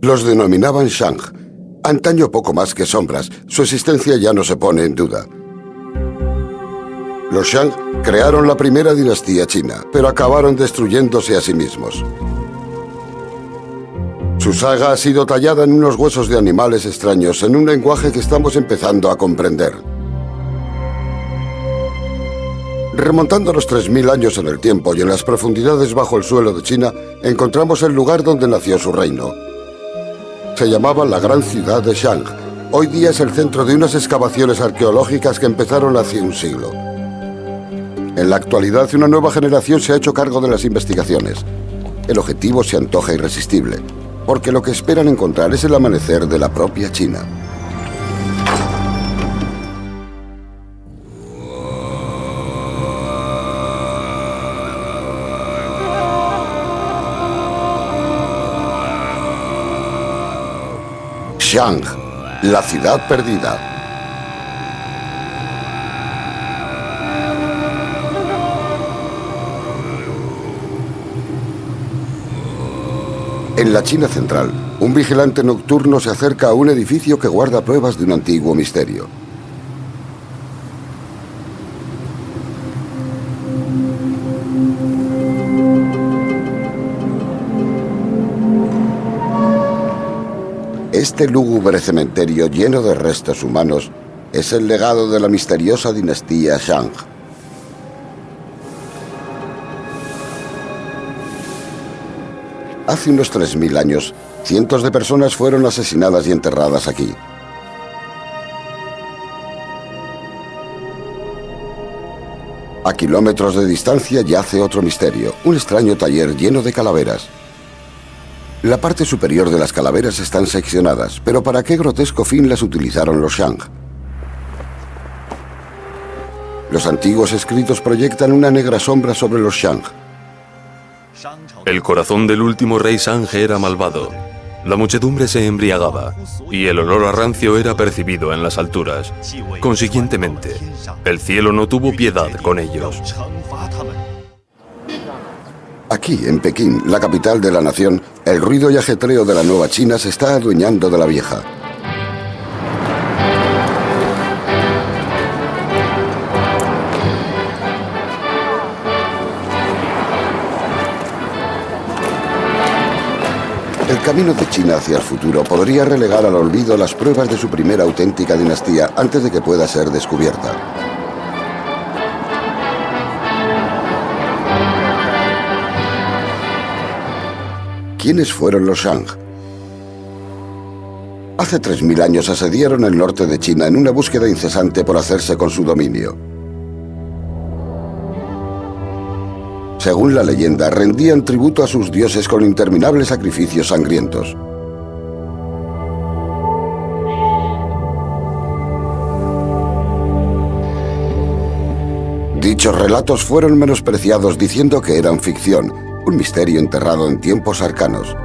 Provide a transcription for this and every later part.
Los denominaban Shang. Antaño poco más que sombras, su existencia ya no se pone en duda. Los Shang crearon la primera dinastía china, pero acabaron destruyéndose a sí mismos. Su saga ha sido tallada en unos huesos de animales extraños, en un lenguaje que estamos empezando a comprender. Remontando los 3000 años en el tiempo y en las profundidades bajo el suelo de China, encontramos el lugar donde nació su reino. Se llamaba la Gran Ciudad de Shang. Hoy día es el centro de unas excavaciones arqueológicas que empezaron hace un siglo. En la actualidad, una nueva generación se ha hecho cargo de las investigaciones. El objetivo se antoja irresistible, porque lo que esperan encontrar es el amanecer de la propia China. Shang, la ciudad perdida. En la China central, un vigilante nocturno se acerca a un edificio que guarda pruebas de un antiguo misterio. Este lúgubre cementerio lleno de restos humanos es el legado de la misteriosa dinastía Shang. Hace unos 3000 años, cientos de personas fueron asesinadas y enterradas aquí. A kilómetros de distancia yace otro misterio, un extraño taller lleno de calaveras. La parte superior de las calaveras están seccionadas, pero ¿para qué grotesco fin las utilizaron los Shang? Los antiguos escritos proyectan una negra sombra sobre los Shang. El corazón del último rey Shang era malvado. La muchedumbre se embriagaba y el olor a rancio era percibido en las alturas. Consiguientemente, el cielo no tuvo piedad con ellos. Aquí, en Pekín, la capital de la nación, el ruido y ajetreo de la nueva China se está adueñando de la vieja. El camino de China hacia el futuro podría relegar al olvido las pruebas de su primera auténtica dinastía antes de que pueda ser descubierta. ¿Quiénes fueron los Shang? Hace 3000 años asediaron el norte de China en una búsqueda incesante por hacerse con su dominio. Según la leyenda, rendían tributo a sus dioses con interminables sacrificios sangrientos. Dichos relatos fueron menospreciados diciendo que eran ficción, un misterio enterrado en tiempos arcanos.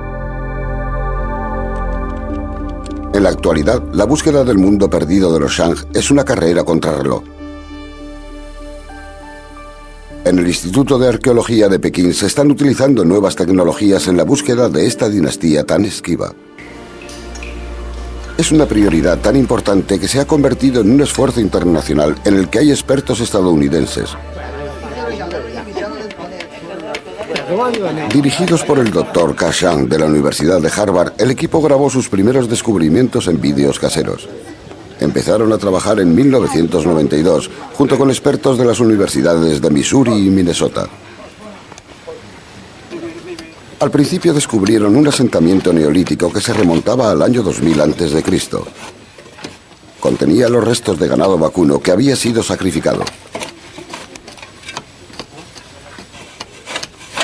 En la actualidad, la búsqueda del mundo perdido de los Shang es una carrera contrarreloj. En el Instituto de Arqueología de Pekín se están utilizando nuevas tecnologías en la búsqueda de esta dinastía tan esquiva. Es una prioridad tan importante que se ha convertido en un esfuerzo internacional en el que hay expertos estadounidenses. Dirigidos por el Dr. Ka Shang de la Universidad de Harvard, el equipo grabó sus primeros descubrimientos en vídeos caseros. Empezaron a trabajar en 1992, junto con expertos de las universidades de Missouri y Minnesota. Al principio descubrieron un asentamiento neolítico que se remontaba al año 2000 a.C. Contenía los restos de ganado vacuno que había sido sacrificado.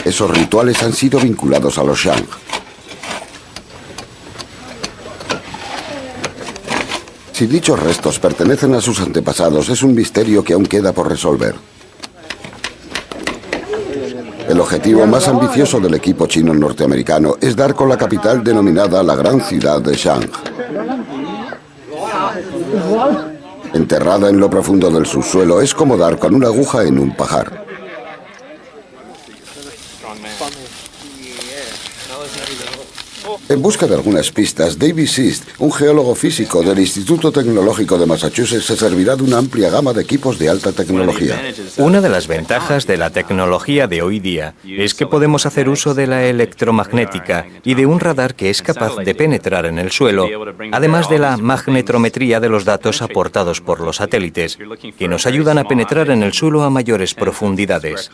Esos rituales han sido vinculados a los Shang. Si dichos restos pertenecen a sus antepasados, es un misterio que aún queda por resolver. El objetivo más ambicioso del equipo chino-norteamericano es dar con la capital denominada la Gran Ciudad de Shang. Enterrada en lo profundo del subsuelo, es como dar con una aguja en un pajar. En busca de algunas pistas, David Sisk, un geólogo físico del Instituto Tecnológico de Massachusetts, se servirá de una amplia gama de equipos de alta tecnología. Una de las ventajas de la tecnología de hoy día es que podemos hacer uso de la electromagnética y de un radar que es capaz de penetrar en el suelo, además de la magnetrometría de los datos aportados por los satélites, que nos ayudan a penetrar en el suelo a mayores profundidades.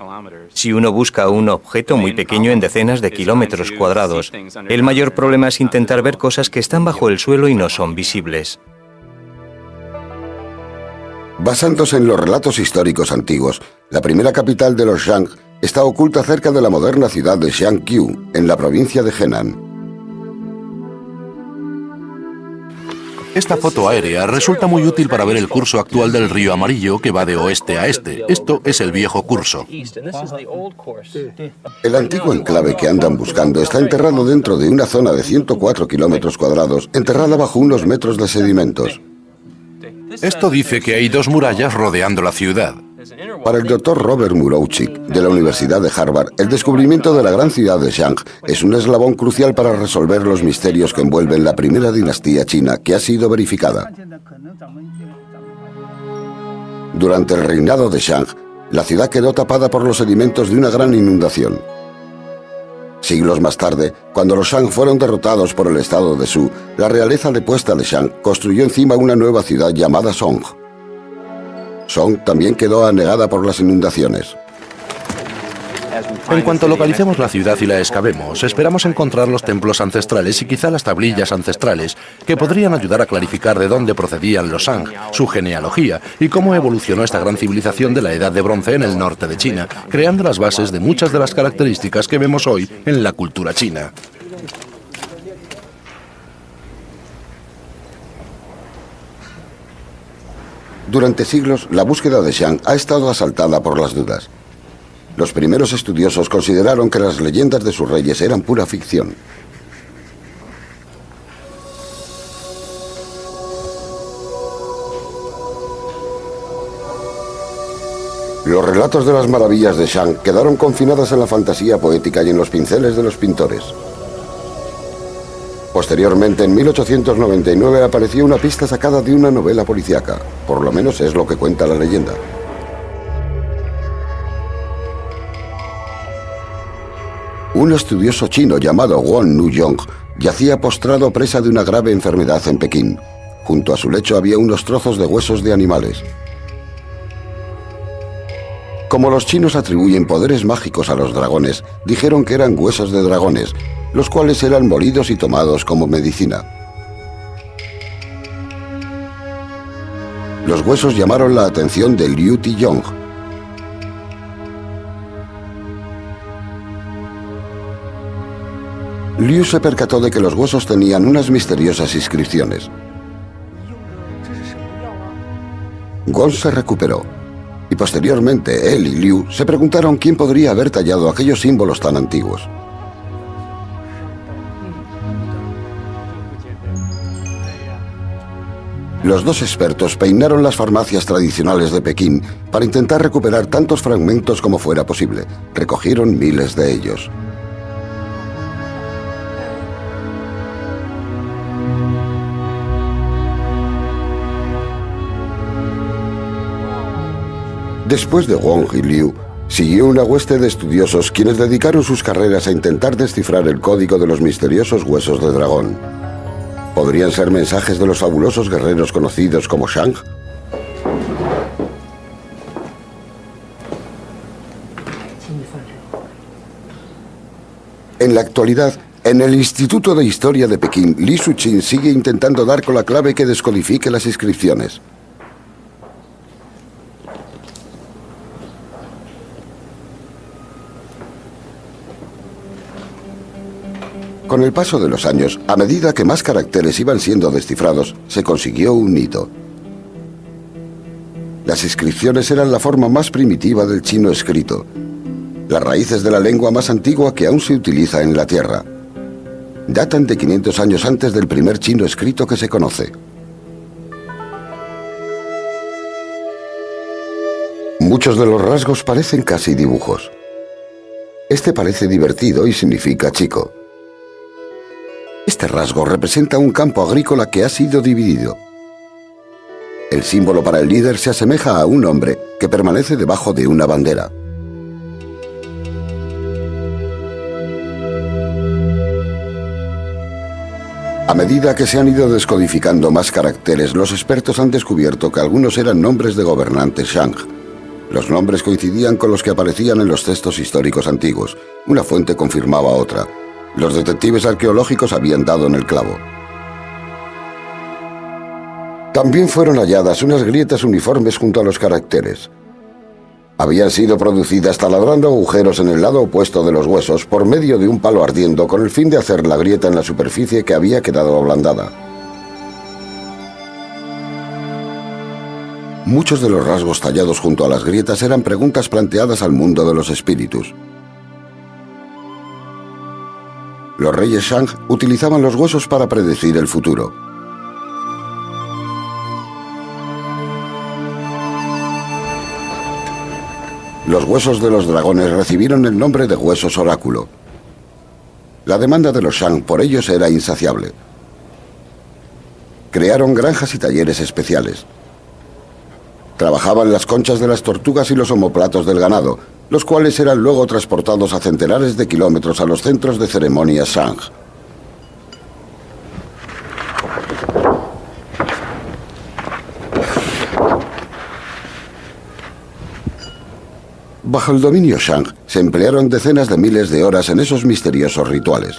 Si uno busca un objeto muy pequeño en decenas de kilómetros cuadrados, el mayor problema es intentar ver cosas que están bajo el suelo y no son visibles. Basándose en los relatos históricos antiguos, la primera capital de los Shang está oculta cerca de la moderna ciudad de Xiangqiu, en la provincia de Henan. Esta foto aérea resulta muy útil para ver el curso actual del río Amarillo que va de oeste a este. Esto es el viejo curso. El antiguo enclave que andan buscando está enterrado dentro de una zona de 104 kilómetros cuadrados, enterrada bajo unos metros de sedimentos. Esto dice que hay dos murallas rodeando la ciudad. Para el doctor Robert Murawczyk, de la Universidad de Harvard, el descubrimiento de la gran ciudad de Shang es un eslabón crucial para resolver los misterios que envuelven la primera dinastía china que ha sido verificada. Durante el reinado de Shang, la ciudad quedó tapada por los sedimentos de una gran inundación. Siglos más tarde, cuando los Shang fueron derrotados por el estado de Zhou, la realeza depuesta de Shang construyó encima una nueva ciudad llamada Song. Song también quedó anegada por las inundaciones. En cuanto localicemos la ciudad y la excavemos, esperamos encontrar los templos ancestrales y quizá las tablillas ancestrales que podrían ayudar a clarificar de dónde procedían los Shang, su genealogía y cómo evolucionó esta gran civilización de la Edad de Bronce en el norte de China, creando las bases de muchas de las características que vemos hoy en la cultura china. Durante siglos, la búsqueda de Shang ha estado asaltada por las dudas. Los primeros estudiosos consideraron que las leyendas de sus reyes eran pura ficción. Los relatos de las maravillas de Shang quedaron confinadas en la fantasía poética y en los pinceles de los pintores. Posteriormente, en 1899, apareció una pista sacada de una novela policíaca. Por lo menos es lo que cuenta la leyenda. Un estudioso chino llamado Wang Nuyong yacía postrado presa de una grave enfermedad en Pekín. Junto a su lecho había unos trozos de huesos de animales. Como los chinos atribuyen poderes mágicos a los dragones, dijeron que eran huesos de dragones, los cuales eran molidos y tomados como medicina. Los huesos llamaron la atención de Liu Tiyong. Liu se percató de que los huesos tenían unas misteriosas inscripciones. Gon se recuperó, y posteriormente él y Liu se preguntaron quién podría haber tallado aquellos símbolos tan antiguos. Los dos expertos peinaron las farmacias tradicionales de Pekín para intentar recuperar tantos fragmentos como fuera posible. Recogieron miles de ellos. Después de Wang y Liu, siguió una hueste de estudiosos quienes dedicaron sus carreras a intentar descifrar el código de los misteriosos huesos de dragón. ¿Podrían ser mensajes de los fabulosos guerreros conocidos como Shang? En la actualidad, en el Instituto de Historia de Pekín, Li Suqin sigue intentando dar con la clave que descodifique las inscripciones. Con el paso de los años, a medida que más caracteres iban siendo descifrados, se consiguió un hito. Las inscripciones eran la forma más primitiva del chino escrito, las raíces de la lengua más antigua que aún se utiliza en la Tierra. Datan de 500 años antes del primer chino escrito que se conoce. Muchos de los rasgos parecen casi dibujos. Este parece divertido y significa chico. Este rasgo representa un campo agrícola que ha sido dividido. El símbolo para el líder se asemeja a un hombre que permanece debajo de una bandera. A medida que se han ido descodificando más caracteres, los expertos han descubierto que algunos eran nombres de gobernantes Shang. Los nombres coincidían con los que aparecían en los textos históricos antiguos. Una fuente confirmaba otra. Los detectives arqueológicos habían dado en el clavo. También fueron halladas unas grietas uniformes junto a los caracteres. Habían sido producidas taladrando agujeros en el lado opuesto de los huesos por medio de un palo ardiendo con el fin de hacer la grieta en la superficie que había quedado ablandada. Muchos de los rasgos tallados junto a las grietas eran preguntas planteadas al mundo de los espíritus. Los reyes Shang utilizaban los huesos para predecir el futuro. Los huesos de los dragones recibieron el nombre de huesos oráculo. La demanda de los Shang por ellos era insaciable. Crearon granjas y talleres especiales. Trabajaban las conchas de las tortugas y los omoplatos del ganado, los cuales eran luego transportados a centenares de kilómetros a los centros de ceremonias Shang. Bajo el dominio Shang, se emplearon decenas de miles de horas en esos misteriosos rituales.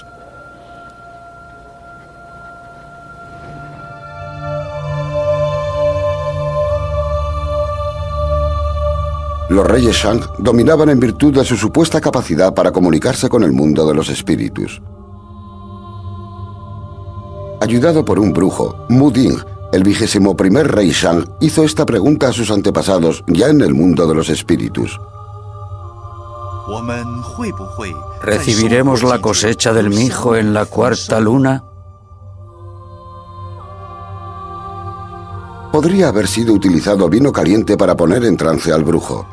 Los reyes Shang dominaban en virtud de su supuesta capacidad para comunicarse con el mundo de los espíritus. Ayudado por un brujo, Mu Ding, el 21º rey Shang, hizo esta pregunta a sus antepasados ya en el mundo de los espíritus. ¿Recibiremos la cosecha del mijo en la cuarta luna? Podría haber sido utilizado vino caliente para poner en trance al brujo.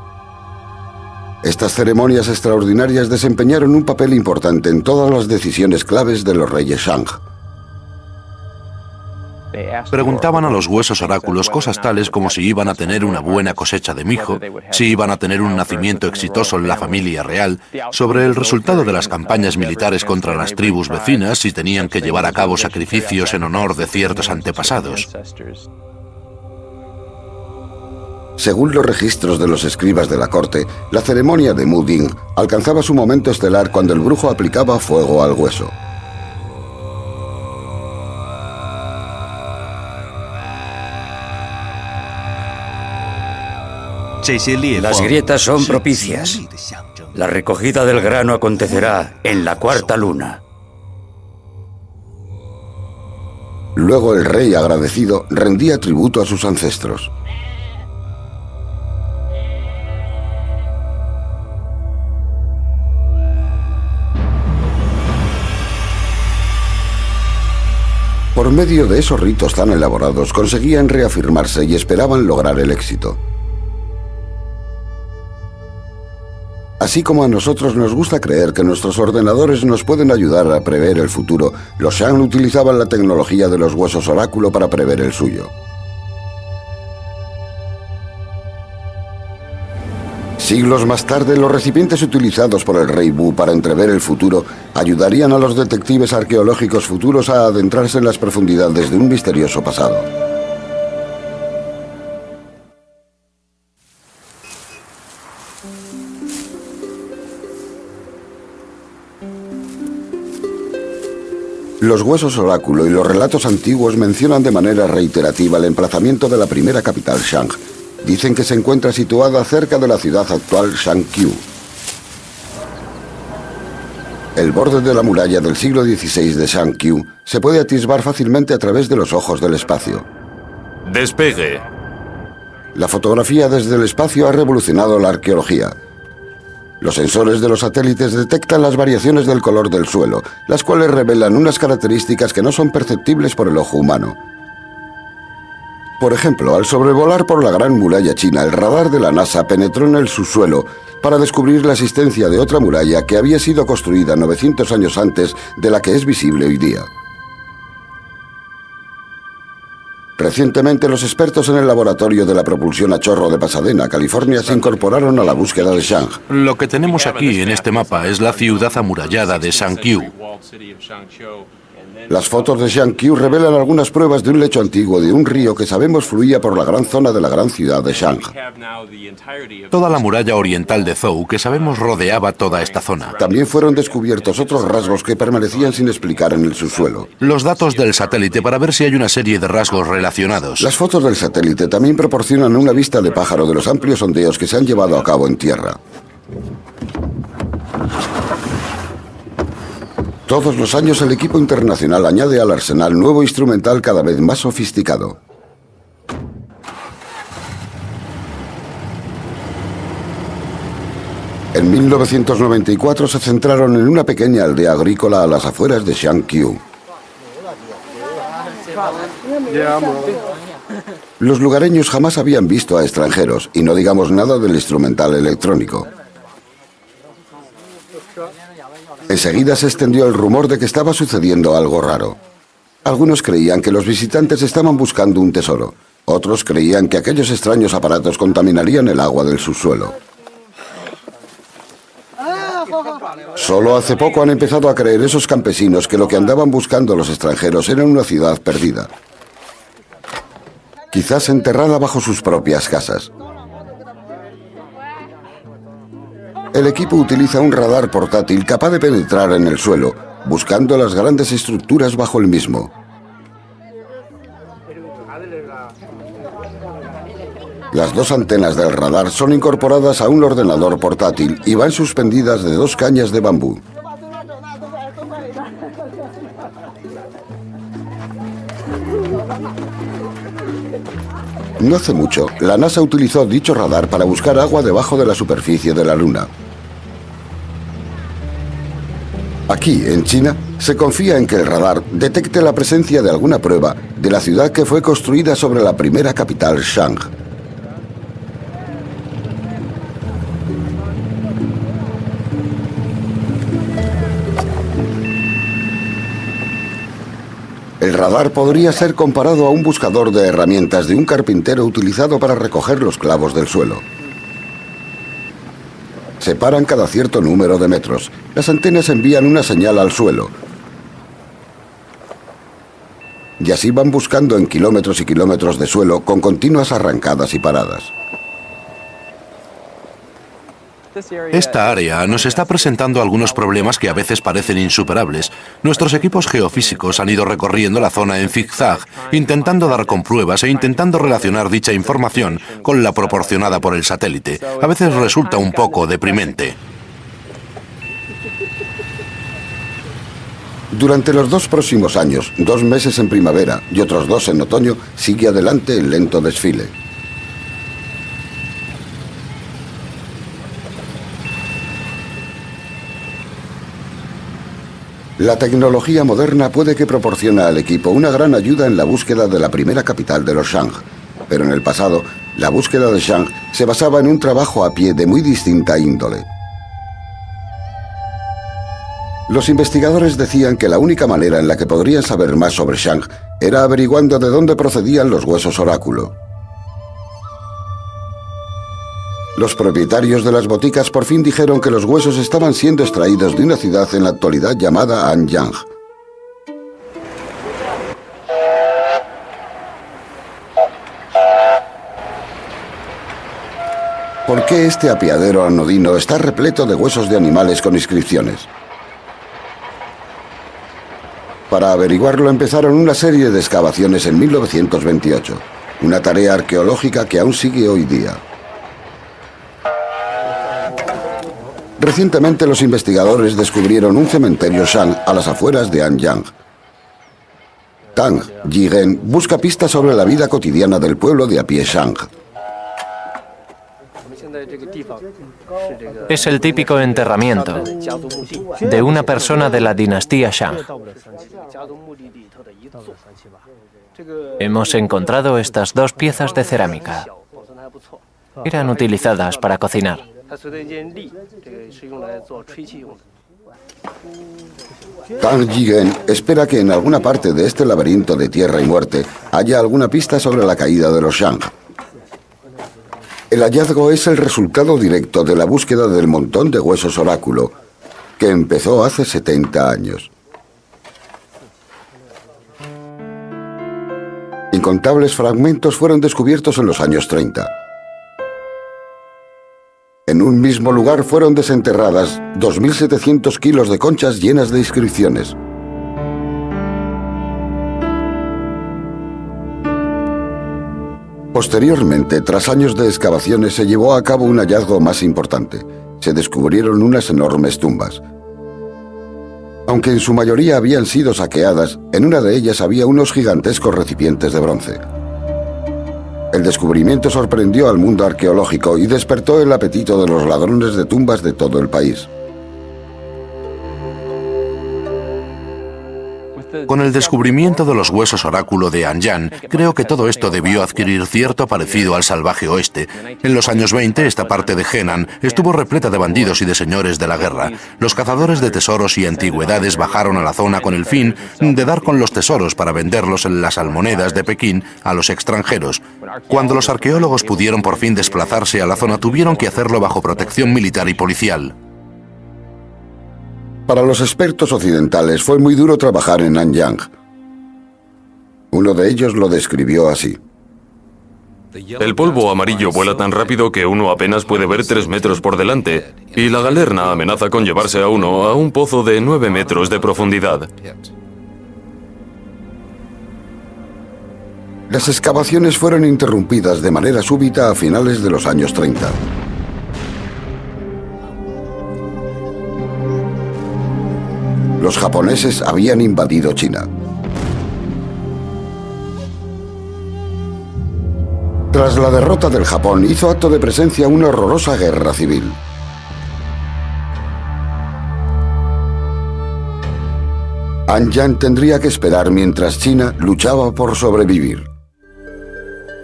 Estas ceremonias extraordinarias desempeñaron un papel importante en todas las decisiones claves de los reyes Shang. Preguntaban a los huesos oráculos cosas tales como si iban a tener una buena cosecha de mijo, si iban a tener un nacimiento exitoso en la familia real, sobre el resultado de las campañas militares contra las tribus vecinas, si tenían que llevar a cabo sacrificios en honor de ciertos antepasados. Según los registros de los escribas de la corte, la ceremonia de Mu Ding alcanzaba su momento estelar cuando el brujo aplicaba fuego al hueso. Las grietas son propicias. La recogida del grano acontecerá en la cuarta luna. Luego el rey, agradecido, rendía tributo a sus ancestros. Por medio de esos ritos tan elaborados, conseguían reafirmarse y esperaban lograr el éxito. Así como a nosotros nos gusta creer que nuestros ordenadores nos pueden ayudar a prever el futuro, los Shang utilizaban la tecnología de los huesos oráculo para prever el suyo. Siglos más tarde, los recipientes utilizados por el rey Wu para entrever el futuro ayudarían a los detectives arqueológicos futuros a adentrarse en las profundidades de un misterioso pasado. Los huesos oráculo y los relatos antiguos mencionan de manera reiterativa el emplazamiento de la primera capital Shang. Dicen que se encuentra situada cerca de la ciudad actual Shangqiu. El borde de la muralla del siglo XVI de Shangqiu se puede atisbar fácilmente a través de los ojos del espacio. ¡Despegue! La fotografía desde el espacio ha revolucionado la arqueología. Los sensores de los satélites detectan las variaciones del color del suelo, las cuales revelan unas características que no son perceptibles por el ojo humano. Por ejemplo, al sobrevolar por la Gran Muralla China, el radar de la NASA penetró en el subsuelo para descubrir la existencia de otra muralla que había sido construida 900 años antes de la que es visible hoy día. Recientemente, los expertos en el laboratorio de la propulsión a chorro de Pasadena, California, se incorporaron a la búsqueda de Shang. Lo que tenemos aquí en este mapa es la ciudad amurallada de Shangqiu. Las fotos de Shangqiu revelan algunas pruebas de un lecho antiguo de un río que sabemos fluía por la gran zona de la gran ciudad de Shang. Toda la muralla oriental de Zhou, que sabemos rodeaba toda esta zona. También fueron descubiertos otros rasgos que permanecían sin explicar en el subsuelo. Los datos del satélite para ver si hay una serie de rasgos relacionados. Las fotos del satélite también proporcionan una vista de pájaro de los amplios sondeos que se han llevado a cabo en tierra. Todos los años el equipo internacional añade al arsenal nuevo instrumental cada vez más sofisticado. En 1994 se centraron en una pequeña aldea agrícola a las afueras de Shangqiu. Los lugareños jamás habían visto a extranjeros, y no digamos nada del instrumental electrónico. Enseguida se extendió el rumor de que estaba sucediendo algo raro. Algunos creían que los visitantes estaban buscando un tesoro. Otros creían que aquellos extraños aparatos contaminarían el agua del subsuelo. Solo hace poco han empezado a creer esos campesinos que lo que andaban buscando los extranjeros era una ciudad perdida. Quizás enterrada bajo sus propias casas. El equipo utiliza un radar portátil capaz de penetrar en el suelo, buscando las grandes estructuras bajo el mismo. Las dos antenas del radar son incorporadas a un ordenador portátil y van suspendidas de dos cañas de bambú. No hace mucho, la NASA utilizó dicho radar para buscar agua debajo de la superficie de la Luna. Aquí, en China, se confía en que el radar detecte la presencia de alguna prueba de la ciudad que fue construida sobre la primera capital Shang. El radar podría ser comparado a un buscador de herramientas de un carpintero utilizado para recoger los clavos del suelo. Se paran cada cierto número de metros. Las antenas envían una señal al suelo. Y así van buscando en kilómetros y kilómetros de suelo con continuas arrancadas y paradas. Esta área nos está presentando algunos problemas que a veces parecen insuperables. Nuestros equipos geofísicos han ido recorriendo la zona en zigzag, intentando dar con pruebas e intentando relacionar dicha información con la proporcionada por el satélite. A veces resulta un poco deprimente. Durante los 2 próximos años, 2 meses en primavera y otros 2 en otoño, sigue adelante el lento desfile. La tecnología moderna puede que proporcione al equipo una gran ayuda en la búsqueda de la primera capital de los Shang. Pero en el pasado, la búsqueda de Shang se basaba en un trabajo a pie de muy distinta índole. Los investigadores decían que la única manera en la que podrían saber más sobre Shang era averiguando de dónde procedían los huesos oráculo. Los propietarios de las boticas por fin dijeron que los huesos estaban siendo extraídos de una ciudad en la actualidad llamada Anyang. ¿Por qué este apeadero anodino está repleto de huesos de animales con inscripciones? Para averiguarlo empezaron una serie de excavaciones en 1928, una tarea arqueológica que aún sigue hoy día. Recientemente los investigadores descubrieron un cementerio Shang a las afueras de Anyang. Tang Yigen busca pistas sobre la vida cotidiana del pueblo de a pie Shang. Es el típico enterramiento de una persona de la dinastía Shang. Hemos encontrado estas 2 piezas de cerámica. Eran utilizadas para cocinar. Tang Jigen espera que en alguna parte de este laberinto de tierra y muerte haya alguna pista sobre la caída de los Shang. El hallazgo es el resultado directo de la búsqueda del montón de huesos oráculo, que empezó hace 70 años. Incontables fragmentos fueron descubiertos en los años 30. En un mismo lugar fueron desenterradas 2.700 kilos de conchas llenas de inscripciones. Posteriormente, tras años de excavaciones, se llevó a cabo un hallazgo más importante. Se descubrieron unas enormes tumbas. Aunque en su mayoría habían sido saqueadas, en una de ellas había unos gigantescos recipientes de bronce. El descubrimiento sorprendió al mundo arqueológico y despertó el apetito de los ladrones de tumbas de todo el país. Con el descubrimiento de los huesos oráculo de Anyang, creo que todo esto debió adquirir cierto parecido al salvaje oeste. En los años 20, esta parte de Henan estuvo repleta de bandidos y de señores de la guerra. Los cazadores de tesoros y antigüedades bajaron a la zona con el fin de dar con los tesoros para venderlos en las almonedas de Pekín a los extranjeros. Cuando los arqueólogos pudieron por fin desplazarse a la zona, tuvieron que hacerlo bajo protección militar y policial. Para los expertos occidentales fue muy duro trabajar en Anyang. Uno de ellos lo describió así. El polvo amarillo vuela tan rápido que uno apenas puede ver 3 metros por delante, y la galerna amenaza con llevarse a uno a un pozo de 9 metros de profundidad. Las excavaciones fueron interrumpidas de manera súbita a finales de los años 30. Los japoneses habían invadido China. Tras la derrota del Japón, hizo acto de presencia una horrorosa guerra civil. Anyang tendría que esperar mientras China luchaba por sobrevivir.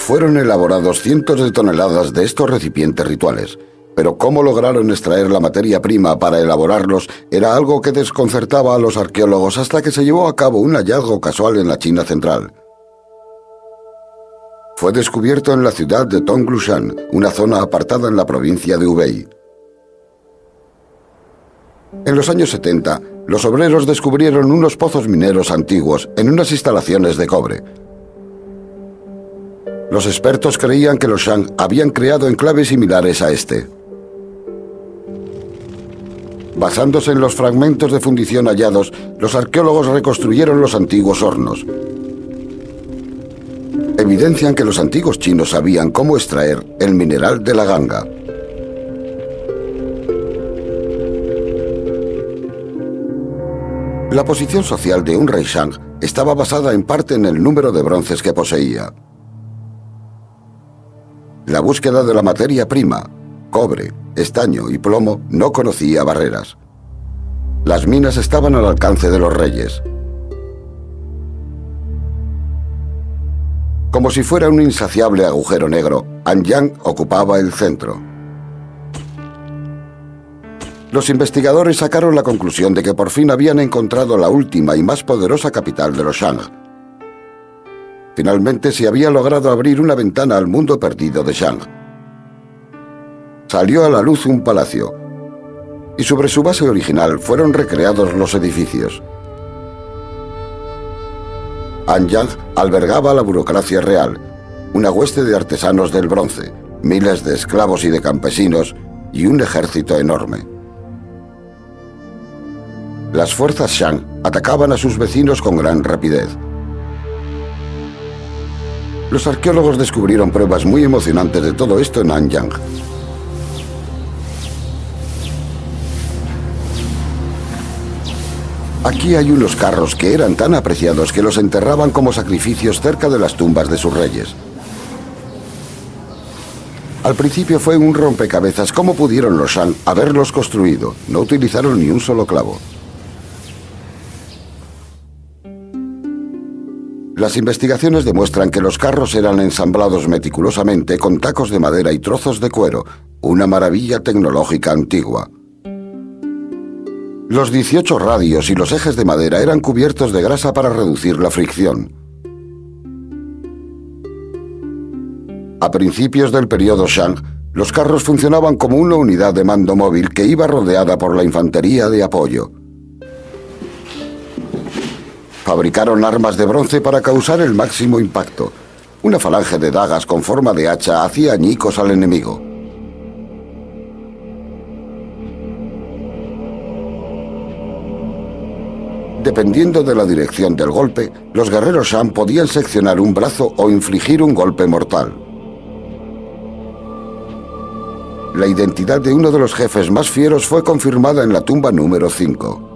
Fueron elaborados cientos de toneladas de estos recipientes rituales. Pero cómo lograron extraer la materia prima para elaborarlos era algo que desconcertaba a los arqueólogos hasta que se llevó a cabo un hallazgo casual en la China central. Fue descubierto en la ciudad de Tonglushan, una zona apartada en la provincia de Hubei. En los años 70, los obreros descubrieron unos pozos mineros antiguos en unas instalaciones de cobre. Los expertos creían que los Shang habían creado enclaves similares a este. Basándose en los fragmentos de fundición hallados, los arqueólogos reconstruyeron los antiguos hornos. Evidencian que los antiguos chinos sabían cómo extraer el mineral de la ganga. La posición social de un rey Shang estaba basada en parte en el número de bronces que poseía. La búsqueda de la materia prima, cobre, estaño y plomo, no conocía barreras. Las minas estaban al alcance de los reyes. Como si fuera un insaciable agujero negro, Anyang ocupaba el centro. Los investigadores sacaron la conclusión de que por fin habían encontrado la última y más poderosa capital de los Shang. Finalmente se había logrado abrir una ventana al mundo perdido de Shang. Salió a la luz un palacio, y sobre su base original fueron recreados los edificios. Anyang albergaba la burocracia real, una hueste de artesanos del bronce, miles de esclavos y de campesinos y un ejército enorme. Las fuerzas Shang atacaban a sus vecinos con gran rapidez. Los arqueólogos descubrieron pruebas muy emocionantes de todo esto en Anyang. Aquí hay unos carros que eran tan apreciados que los enterraban como sacrificios cerca de las tumbas de sus reyes. Al principio fue un rompecabezas cómo pudieron los Shang haberlos construido. No utilizaron ni un solo clavo. Las investigaciones demuestran que los carros eran ensamblados meticulosamente con tacos de madera y trozos de cuero, una maravilla tecnológica antigua. Los 18 radios y los ejes de madera eran cubiertos de grasa para reducir la fricción. A principios del periodo Shang, los carros funcionaban como una unidad de mando móvil que iba rodeada por la infantería de apoyo. Fabricaron armas de bronce para causar el máximo impacto. Una falange de dagas con forma de hacha hacía añicos al enemigo. Dependiendo de la dirección del golpe, los guerreros Shang podían seccionar un brazo o infligir un golpe mortal. La identidad de uno de los jefes más fieros fue confirmada en la tumba número 5.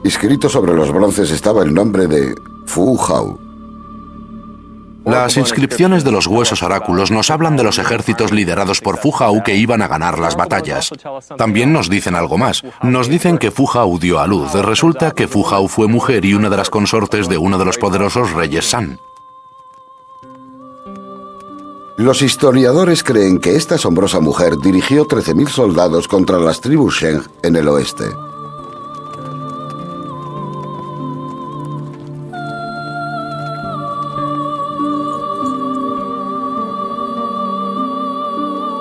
Escrito sobre los bronces estaba el nombre de Fu Hao. Las inscripciones de los huesos oráculos nos hablan de los ejércitos liderados por Fu Hao que iban a ganar las batallas. También nos dicen algo más. Nos dicen que Fu Hao dio a luz. Resulta que Fu Hao fue mujer y una de las consortes de uno de los poderosos reyes San. Los historiadores creen que esta asombrosa mujer dirigió 13.000 soldados contra las tribus Sheng en el oeste.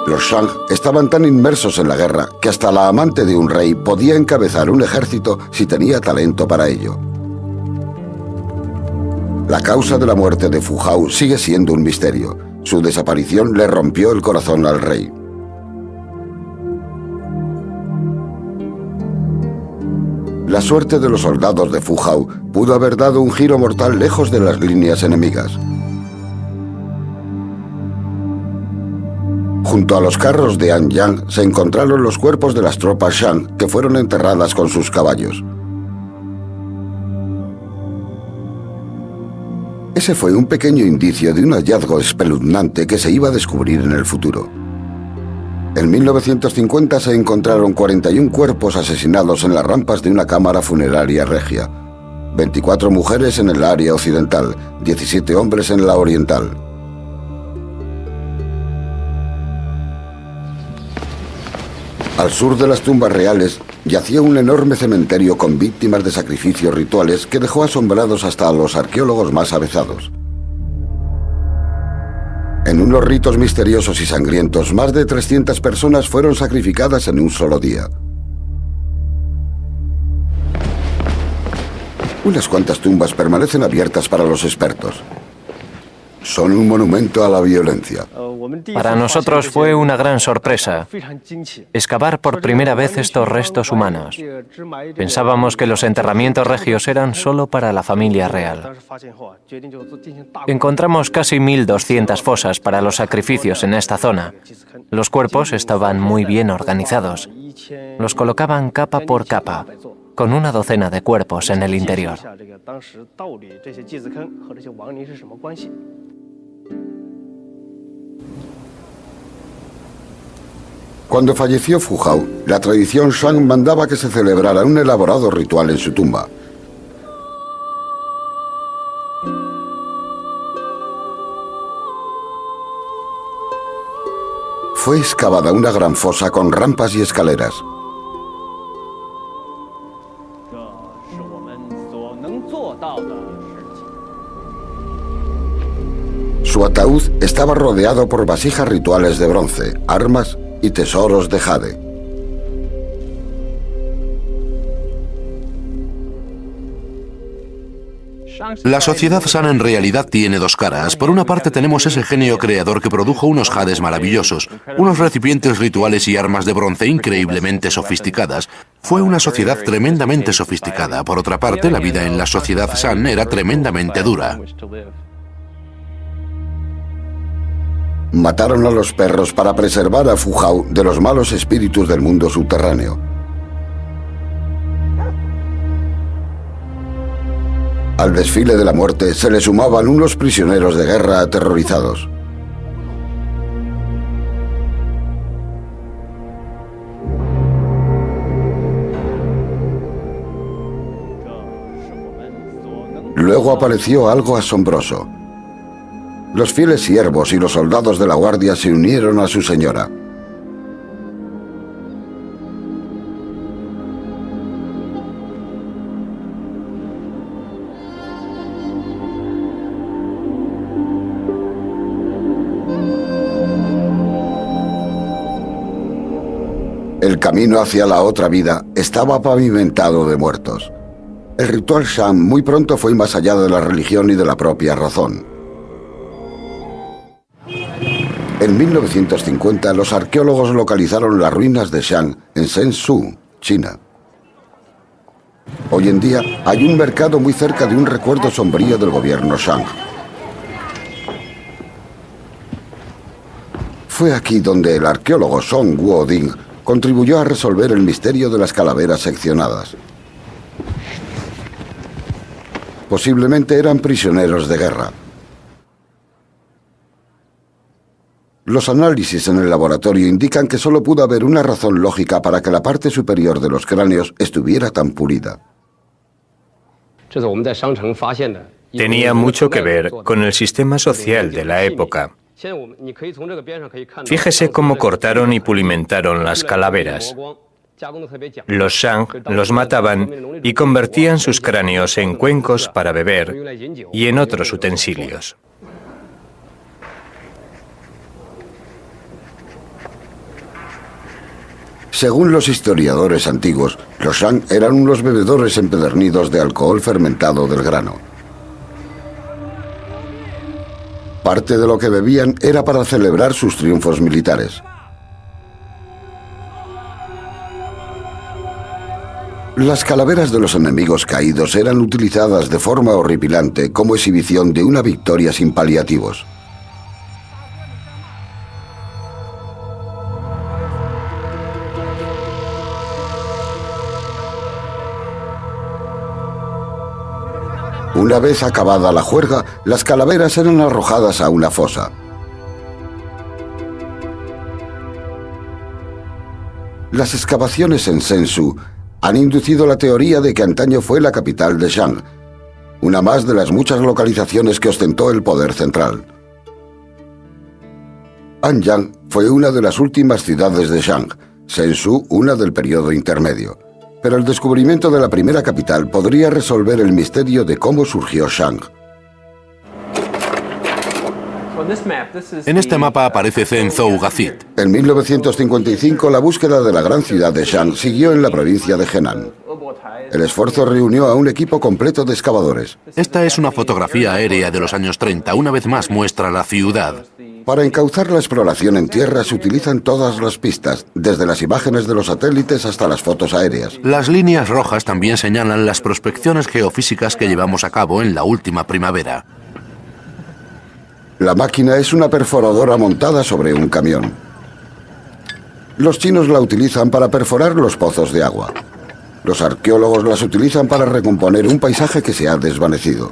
Los Shang estaban tan inmersos en la guerra que hasta la amante de un rey podía encabezar un ejército si tenía talento para ello. La causa de la muerte de Fu Hao sigue siendo un misterio. Su desaparición le rompió el corazón al rey. La suerte de los soldados de Fu Hao pudo haber dado un giro mortal lejos de las líneas enemigas. Junto a los carros de Anyang se encontraron los cuerpos de las tropas Shang que fueron enterradas con sus caballos. Ese fue un pequeño indicio de un hallazgo espeluznante que se iba a descubrir en el futuro. En 1950 se encontraron 41 cuerpos asesinados en las rampas de una cámara funeraria regia. 24 mujeres en el área occidental, 17 hombres en la oriental. Al sur de las tumbas reales yacía un enorme cementerio con víctimas de sacrificios rituales que dejó asombrados hasta a los arqueólogos más avezados. En unos ritos misteriosos y sangrientos, más de 300 personas fueron sacrificadas en un solo día. Unas cuantas tumbas permanecen abiertas para los expertos. Son un monumento a la violencia. Para nosotros fue una gran sorpresa excavar por primera vez estos restos humanos. Pensábamos que los enterramientos regios eran solo para la familia real. Encontramos casi 1.200 fosas para los sacrificios en esta zona. Los cuerpos estaban muy bien organizados. Los colocaban capa por capa, con una docena de cuerpos en el interior. Cuando falleció Fu Hao, la tradición Shang mandaba que se celebrara un elaborado ritual en su tumba. Fue excavada una gran fosa con rampas y escaleras. Su ataúd estaba rodeado por vasijas rituales de bronce, armas y tesoros de jade. La sociedad San en realidad tiene dos caras. Por una parte tenemos ese genio creador que produjo unos jades maravillosos, unos recipientes rituales y armas de bronce increíblemente sofisticadas. Fue una sociedad tremendamente sofisticada. Por otra parte, la vida en la sociedad San era tremendamente dura. Mataron a los perros para preservar a Fu Hao de los malos espíritus del mundo subterráneo. Al desfile de la muerte se le sumaban unos prisioneros de guerra aterrorizados. Luego apareció algo asombroso. Los fieles siervos y los soldados de la guardia se unieron a su señora. camino hacia la otra vida estaba pavimentado de muertos. El ritual Shan muy pronto fue más allá de la religión y de la propia razón. En 1950, los arqueólogos localizaron las ruinas de Shan en Zhengzhou, China. Hoy en día hay un mercado muy cerca de un recuerdo sombrío del gobierno Shang. Fue aquí donde el arqueólogo Song Guoding contribuyó a resolver el misterio de las calaveras seccionadas. Posiblemente eran prisioneros de guerra. Los análisis en el laboratorio indican que solo pudo haber una razón lógica para que la parte superior de los cráneos estuviera tan pulida. Tenía mucho que ver con el sistema social de la época. Fíjese cómo cortaron y pulimentaron las calaveras. Los Shang los mataban y convertían sus cráneos en cuencos para beber y en otros utensilios. Según los historiadores antiguos, los Shang eran unos bebedores empedernidos de alcohol fermentado del grano. Parte de lo que bebían era para celebrar sus triunfos militares. Las calaveras de los enemigos caídos eran utilizadas de forma horripilante como exhibición de una victoria sin paliativos. Una vez acabada la juerga, las calaveras eran arrojadas a una fosa. Las excavaciones en Zhengzhou han inducido la teoría de que antaño fue la capital de Shang, una más de las muchas localizaciones que ostentó el poder central. Anyang fue una de las últimas ciudades de Shang, Zhengzhou una del periodo intermedio. Pero el descubrimiento de la primera capital podría resolver el misterio de cómo surgió Shang. En este mapa aparece Zhengzhou Gazit. En 1955, la búsqueda de la gran ciudad de Shang siguió en la provincia de Henan. El esfuerzo reunió a un equipo completo de excavadores. Esta es una fotografía aérea de los años 30. Una vez más muestra la ciudad. Para encauzar la exploración en tierra se utilizan todas las pistas, desde las imágenes de los satélites hasta las fotos aéreas. Las líneas rojas también señalan las prospecciones geofísicas que llevamos a cabo en la última primavera. La máquina es una perforadora montada sobre un camión. Los chinos la utilizan para perforar los pozos de agua. Los arqueólogos las utilizan para recomponer un paisaje que se ha desvanecido.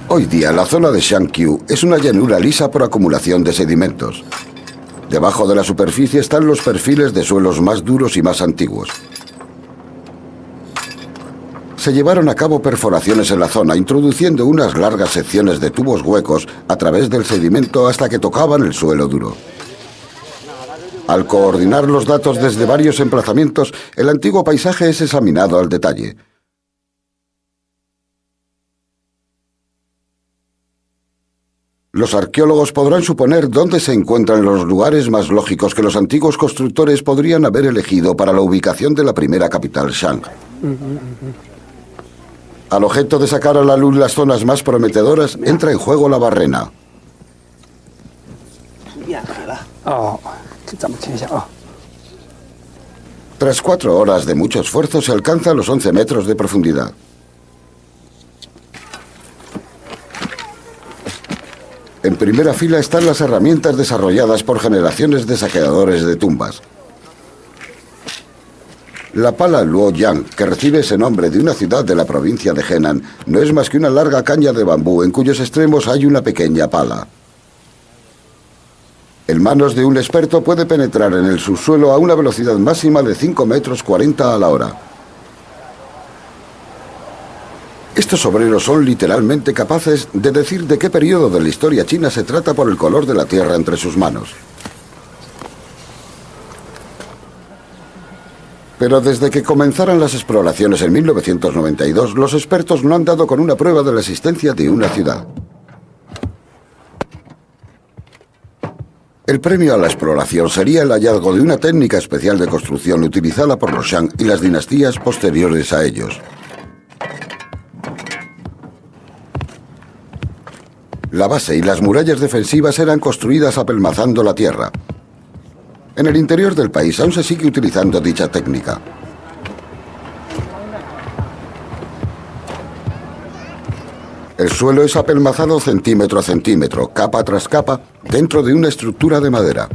Hoy día la zona de Shangqiu es una llanura lisa por acumulación de sedimentos. Debajo de la superficie están los perfiles de suelos más duros y más antiguos. Se llevaron a cabo perforaciones en la zona, introduciendo unas largas secciones de tubos huecos a través del sedimento hasta que tocaban el suelo duro. Al coordinar los datos desde varios emplazamientos, el antiguo paisaje es examinado al detalle. Los arqueólogos podrán suponer dónde se encuentran los lugares más lógicos que los antiguos constructores podrían haber elegido para la ubicación de la primera capital Shang. Al objeto de sacar a la luz las zonas más prometedoras, entra en juego la barrena. Tras 4 horas de mucho esfuerzo, se alcanzan los 11 metros de profundidad. En primera fila están las herramientas desarrolladas por generaciones de saqueadores de tumbas. La pala Luoyang, que recibe ese nombre de una ciudad de la provincia de Henan, no es más que una larga caña de bambú en cuyos extremos hay una pequeña pala. En manos de un experto puede penetrar en el subsuelo a una velocidad máxima de 5,40 metros a la hora. Estos obreros son literalmente capaces de decir de qué periodo de la historia china se trata por el color de la tierra entre sus manos. Pero desde que comenzaron las exploraciones en 1992, los expertos no han dado con una prueba de la existencia de una ciudad. El premio a la exploración sería el hallazgo de una técnica especial de construcción utilizada por los Shang y las dinastías posteriores a ellos. La base y las murallas defensivas eran construidas apelmazando la tierra. En el interior del país aún se sigue utilizando dicha técnica. El suelo es apelmazado centímetro a centímetro, capa tras capa, dentro de una estructura de madera.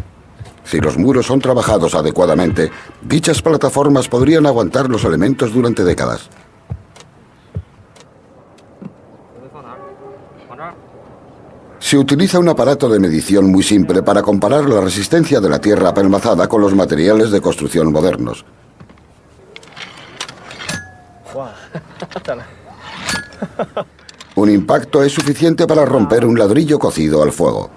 Si los muros son trabajados adecuadamente, dichas plataformas podrían aguantar los elementos durante décadas. Se utiliza un aparato de medición muy simple para comparar la resistencia de la tierra apelmazada con los materiales de construcción modernos. Un impacto es suficiente para romper un ladrillo cocido al fuego.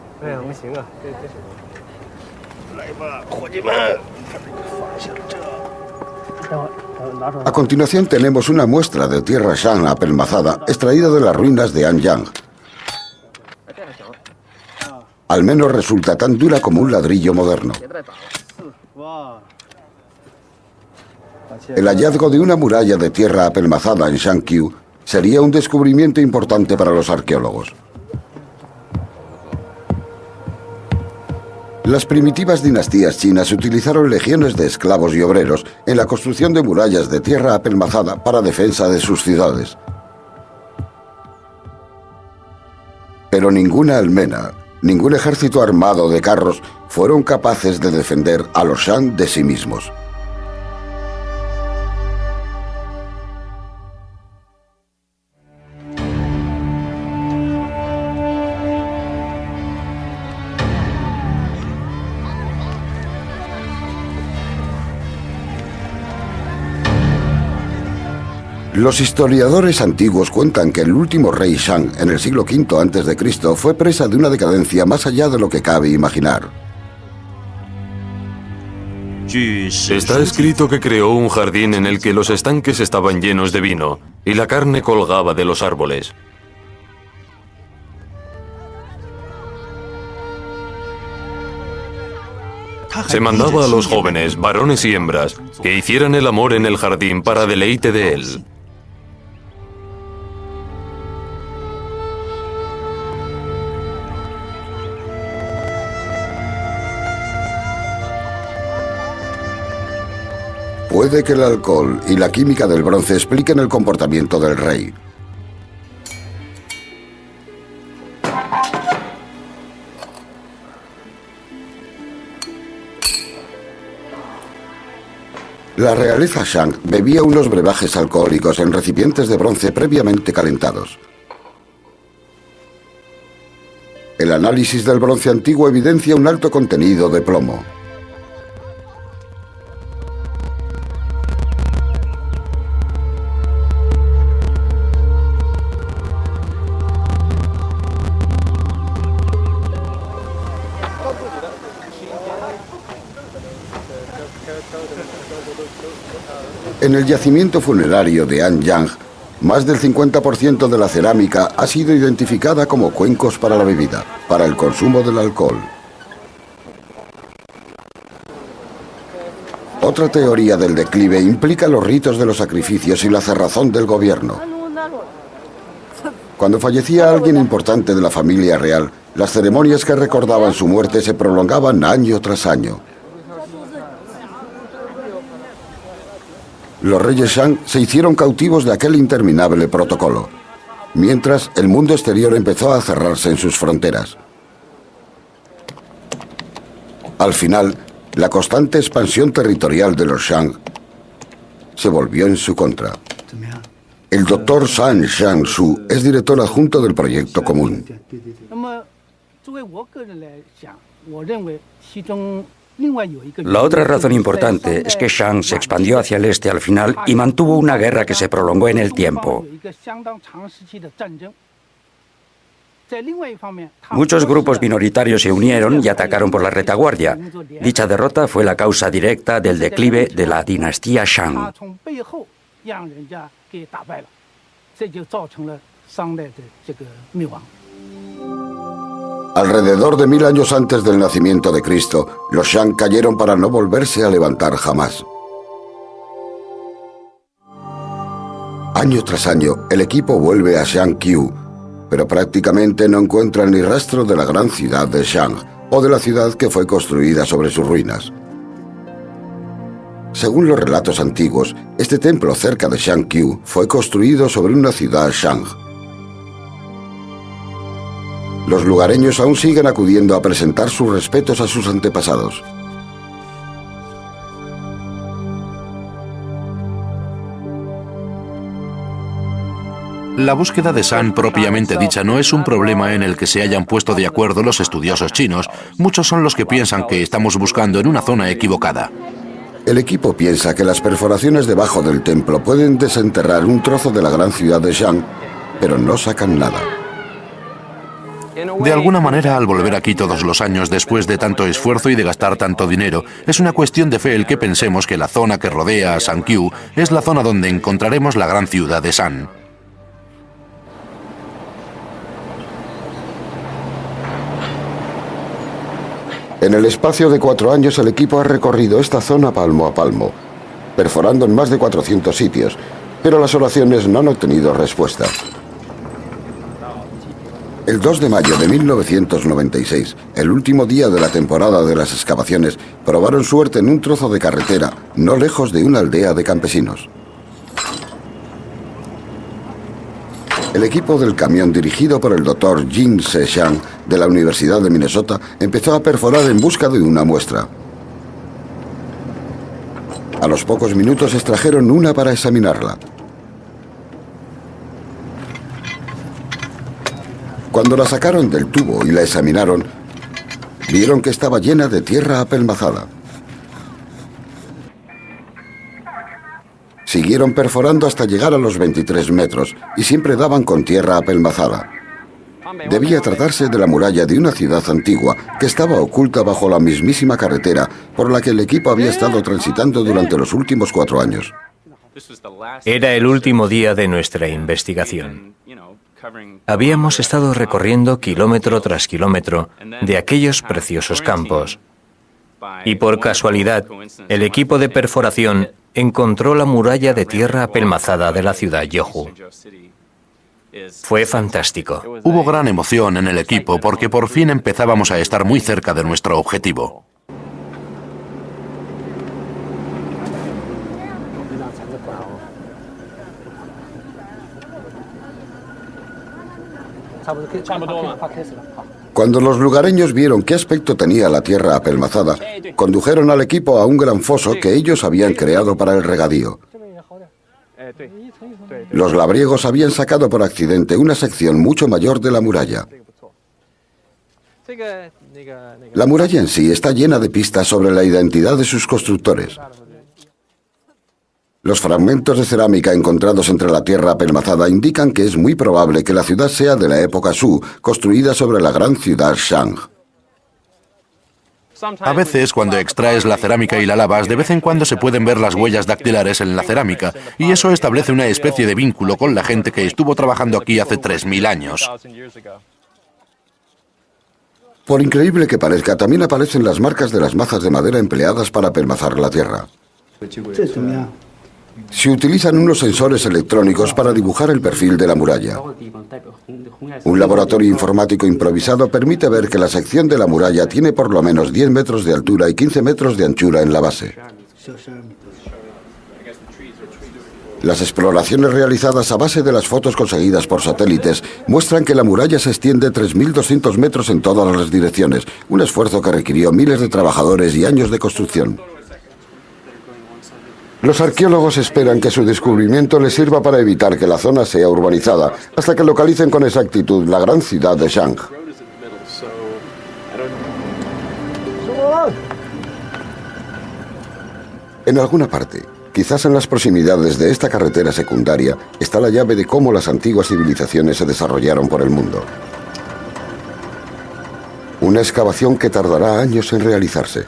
A continuación tenemos una muestra de tierra Shang apelmazada extraída de las ruinas de Anyang. Al menos resulta tan dura como un ladrillo moderno. El hallazgo de una muralla de tierra apelmazada en Shangqiu sería un descubrimiento importante para los arqueólogos. Las primitivas dinastías chinas utilizaron legiones de esclavos y obreros en la construcción de murallas de tierra apelmazada para defensa de sus ciudades. Pero ninguna almena, ningún ejército armado de carros fueron capaces de defender a los Shang de sí mismos. Los historiadores antiguos cuentan que el último rey Shang, en el siglo V a.C., fue presa de una decadencia más allá de lo que cabe imaginar. Está escrito que creó un jardín en el que los estanques estaban llenos de vino y la carne colgaba de los árboles. Se mandaba a los jóvenes, varones y hembras, que hicieran el amor en el jardín para deleite de él. Puede que el alcohol y la química del bronce expliquen el comportamiento del rey. La realeza Shang bebía unos brebajes alcohólicos en recipientes de bronce previamente calentados. El análisis del bronce antiguo evidencia un alto contenido de plomo. En el yacimiento funerario de Anyang, más del 50% de la cerámica ha sido identificada como cuencos para la bebida, para el consumo del alcohol. Otra teoría del declive implica los ritos de los sacrificios y la cerrazón del gobierno. Cuando fallecía alguien importante de la familia real, las ceremonias que recordaban su muerte se prolongaban año tras año. Los reyes Shang se hicieron cautivos de aquel interminable protocolo, mientras el mundo exterior empezó a cerrarse en sus fronteras. Al final, la constante expansión territorial de los Shang se volvió en su contra. El doctor San Shang-Su es director adjunto del proyecto común. La otra razón importante es que Shang se expandió hacia el este al final y mantuvo una guerra que se prolongó en el tiempo. Muchos grupos minoritarios se unieron y atacaron por la retaguardia. Dicha derrota fue la causa directa del declive de la dinastía Shang. Alrededor de 1000 años antes del nacimiento de Cristo, los Shang cayeron para no volverse a levantar jamás. Año tras año, el equipo vuelve a Shang-Qiu, pero prácticamente no encuentran ni rastro de la gran ciudad de Shang o de la ciudad que fue construida sobre sus ruinas. Según los relatos antiguos, este templo cerca de Shang-Qiu fue construido sobre una ciudad Shang. Los lugareños aún siguen acudiendo a presentar sus respetos a sus antepasados. La búsqueda de San propiamente dicha no es un problema en el que se hayan puesto de acuerdo los estudiosos chinos. Muchos son los que piensan que estamos buscando en una zona equivocada. El equipo piensa que las perforaciones debajo del templo pueden desenterrar un trozo de la gran ciudad de Shang, pero no sacan nada. De alguna manera, al volver aquí todos los años después de tanto esfuerzo y de gastar tanto dinero, es una cuestión de fe el que pensemos que la zona que rodea a Shang-Qiu es la zona donde encontraremos la gran ciudad de Shan. En el espacio de 4 años, el equipo ha recorrido esta zona palmo a palmo, perforando en más de 400 sitios, pero las oraciones no han obtenido respuesta. El 2 de mayo de 1996, el último día de la temporada de las excavaciones, probaron suerte en un trozo de carretera, no lejos de una aldea de campesinos. El equipo del camión dirigido por el Dr. Jin Se-Shang de la Universidad de Minnesota empezó a perforar en busca de una muestra. A los pocos minutos extrajeron una para examinarla. Cuando la sacaron del tubo y la examinaron, vieron que estaba llena de tierra apelmazada. Siguieron perforando hasta llegar a los 23 metros y siempre daban con tierra apelmazada. Debía tratarse de la muralla de una ciudad antigua que estaba oculta bajo la mismísima carretera por la que el equipo había estado transitando durante los últimos 4 años. Era el último día de nuestra investigación. Habíamos estado recorriendo kilómetro tras kilómetro de aquellos preciosos campos. Y por casualidad, el equipo de perforación encontró la muralla de tierra apelmazada de la ciudad Yohu. Fue fantástico. Hubo gran emoción en el equipo porque por fin empezábamos a estar muy cerca de nuestro objetivo. Cuando los lugareños vieron qué aspecto tenía la tierra apelmazada, condujeron al equipo a un gran foso que ellos habían creado para el regadío. Los labriegos habían sacado por accidente una sección mucho mayor de la muralla. La muralla en sí está llena de pistas sobre la identidad de sus constructores. Los fragmentos de cerámica encontrados entre la tierra apelmazada indican que es muy probable que la ciudad sea de la época Su, construida sobre la gran ciudad Shang. A veces, cuando extraes la cerámica y la lavas, de vez en cuando se pueden ver las huellas dactilares en la cerámica, y eso establece una especie de vínculo con la gente que estuvo trabajando aquí hace 3000 años. Por increíble que parezca, también aparecen las marcas de las mazas de madera empleadas para apelmazar la tierra. Se utilizan unos sensores electrónicos para dibujar el perfil de la muralla. Un laboratorio informático improvisado permite ver que la sección de la muralla tiene por lo menos 10 metros de altura y 15 metros de anchura en la base. Las exploraciones realizadas a base de las fotos conseguidas por satélites muestran que la muralla se extiende 3.200 metros en todas las direcciones, un esfuerzo que requirió miles de trabajadores y años de construcción. Los arqueólogos esperan que su descubrimiento les sirva para evitar que la zona sea urbanizada, hasta que localicen con exactitud la gran ciudad de Shang. En alguna parte, quizás en las proximidades de esta carretera secundaria, está la llave de cómo las antiguas civilizaciones se desarrollaron por el mundo. Una excavación que tardará años en realizarse.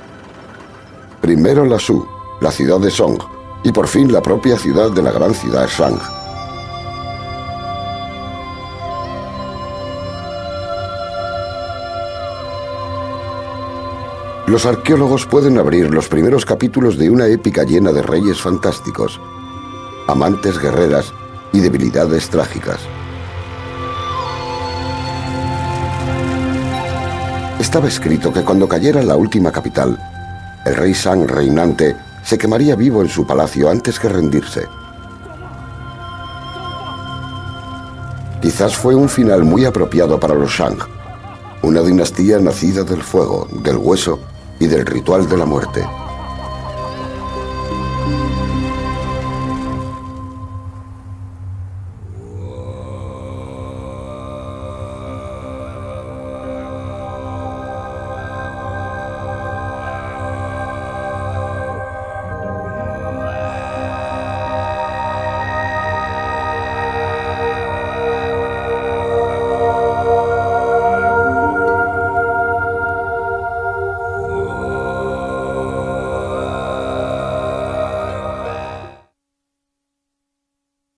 Primero Lashu, la ciudad de Song, y por fin la propia ciudad de la gran ciudad Shang. Los arqueólogos pueden abrir los primeros capítulos de una épica llena de reyes fantásticos, amantes guerreras y debilidades trágicas. Estaba escrito que cuando cayera la última capital, el rey Shang reinante se quemaría vivo en su palacio antes que rendirse. Quizás fue un final muy apropiado para los Shang, una dinastía nacida del fuego, del hueso y del ritual de la muerte.